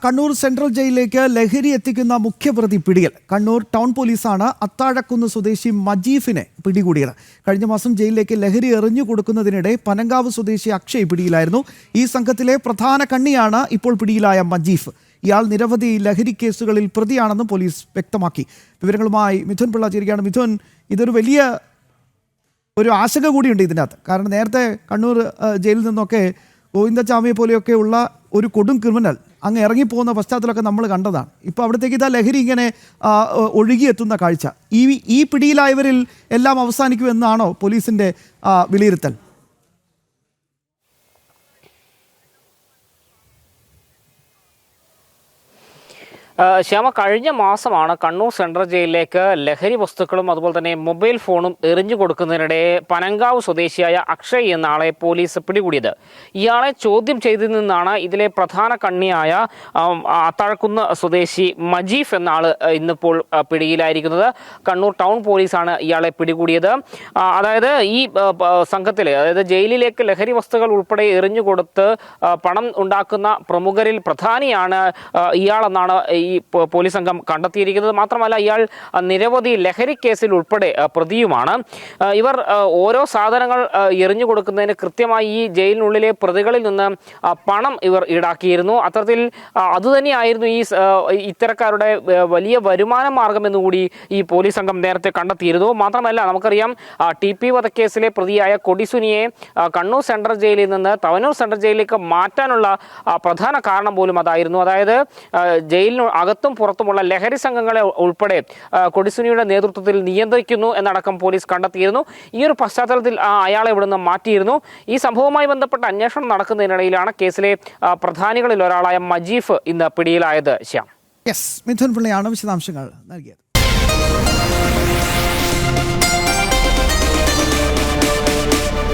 Kannur central ജയിലിലേക്ക് ലഹരി എത്തിക്കുന്ന മുഖ്യപ്രതി പിടിയിൽ. കണ്ണൂർ ടൗൺ പോലീസാണ് അത്താഴക്കുന്ന് സ്വദേശി മജീഫിനെ പിടികൂടിയത്. കഴിഞ്ഞ മാസം ജയിലിലേക്ക് ലഹരി എറിഞ്ഞു കൊടുക്കുന്നതിനിടെ പനങ്കാവ് സ്വദേശി അക്ഷയ് പിടിയിലായിരുന്നു. ഈ സംഘത്തിലെ പ്രധാന കണ്ണിയാണ് ഇപ്പോൾ പിടിയിലായ മജീഫ്. ഇയാൾ നിരവധി ലഹരി കേസുകളിൽ പ്രതിയാണെന്നും പോലീസ് വ്യക്തമാക്കി. വിവരങ്ങളുമായി മിഥുൻ പിള്ള ചേരുകയാണ്. മിഥുൻ, ഇതൊരു വലിയ ആശങ്ക കൂടിയുണ്ട് ഇതിനകത്ത്. കാരണം നേരത്തെ കണ്ണൂർ ജയിലിൽ നിന്നൊക്കെ ഗോവിന്ദചാമിയെ പോലെയൊക്കെ ഉള്ള ഒരു കൊടും ക്രിമിനൽ അങ്ങ് ഇറങ്ങിപ്പോകുന്ന പശ്ചാത്തലമൊക്കെ നമ്മൾ കണ്ടതാണ്. ഇപ്പോൾ അവിടത്തേക്ക് ഇതാ ലഹരി ഇങ്ങനെ ഒഴുകിയെത്തുന്ന കാഴ്ച. ഈ പിടിയിലായവരിൽ എല്ലാം അവസാനിക്കുമെന്നാണോ പോലീസിൻ്റെ വിലയിരുത്തൽ? ശ്യാമ, കഴിഞ്ഞ മാസമാണ് കണ്ണൂർ സെൻട്രൽ ജയിലിലേക്ക് ലഹരി വസ്തുക്കളും അതുപോലെ തന്നെ മൊബൈൽ ഫോണും എറിഞ്ഞു കൊടുക്കുന്നതിനിടെ പനങ്കാവ് സ്വദേശിയായ അക്ഷയ് എന്ന ആളെ പോലീസ് പിടികൂടിയത്. ഇയാളെ ചോദ്യം ചെയ്തതിൽ നിന്നാണ് ഇതിലെ പ്രധാന കണ്ണിയായ അത്താഴക്കുന്ന് സ്വദേശി മജീഫ് എന്ന ആൾ ഇന്നിപ്പോൾ പിടിയിലായിരിക്കുന്നത്. കണ്ണൂർ ടൗൺ പോലീസാണ് ഇയാളെ പിടികൂടിയത്. അതായത് ഈ സംഘത്തിൽ, അതായത് ജയിലിലേക്ക് ലഹരി വസ്തുക്കൾ ഉൾപ്പെടെ എറിഞ്ഞു കൊടുത്ത് പണം ഉണ്ടാക്കുന്ന പ്രമുഖരിൽ പ്രധാനിയാണ് ഇയാളെന്നാണ് ഈ പോലീസ് സംഘം കണ്ടെത്തിയിരിക്കുന്നത്. മാത്രമല്ല, ഇയാൾ നിരവധി ലഹരി കേസിൽ ഉൾപ്പെടെ പ്രതിയുമാണ്. ഇവർ ഓരോ സാധനങ്ങൾ എറിഞ്ഞു കൊടുക്കുന്നതിന് കൃത്യമായി ഈ ജയിലിനുള്ളിലെ പ്രതികളിൽ നിന്ന് പണം ഇവർ ഈടാക്കിയിരുന്നു. അത്തരത്തിൽ അതുതന്നെയായിരുന്നു ഇത്തരക്കാരുടെ വലിയ വരുമാന മാർഗം എന്നുകൂടി ഈ പോലീസ് സംഘം നേരത്തെ കണ്ടെത്തിയിരുന്നു. മാത്രമല്ല, നമുക്കറിയാം, TP വധക്കേസിലെ പ്രതിയായ കൊടിസുനിയെ കണ്ണൂർ സെൻട്രൽ ജയിലിൽ നിന്ന് തവനൂർ സെൻട്രൽ ജയിലിലേക്ക് മാറ്റാനുള്ള പ്രധാന കാരണം പോലും അതായിരുന്നു. അതായത് ജയിലിന് അകത്തും പുറത്തുമുള്ള ലഹരി സംഘങ്ങളെ ഉൾപ്പെടെ കൊടിസുനിയുടെ നേതൃത്വത്തിൽ നിയന്ത്രിക്കുന്നു എന്നടക്കം പോലീസ് കണ്ടെത്തിയിരുന്നു. ഈ ഒരു പശ്ചാത്തലത്തിൽ അയാളെ ഇവിടുന്ന് മാറ്റിയിരുന്നു. ഈ സംഭവവുമായി ബന്ധപ്പെട്ട അന്വേഷണം നടക്കുന്നതിനിടയിലാണ് കേസിലെ പ്രധാനികളിൽ ഒരാളായ മജീഫ് ഇന്ന് പിടിയിലായത്. ശ്യാം, മിഥുൻ പിള്ളയാണ് വിശദാംശങ്ങൾ നൽകിയത്.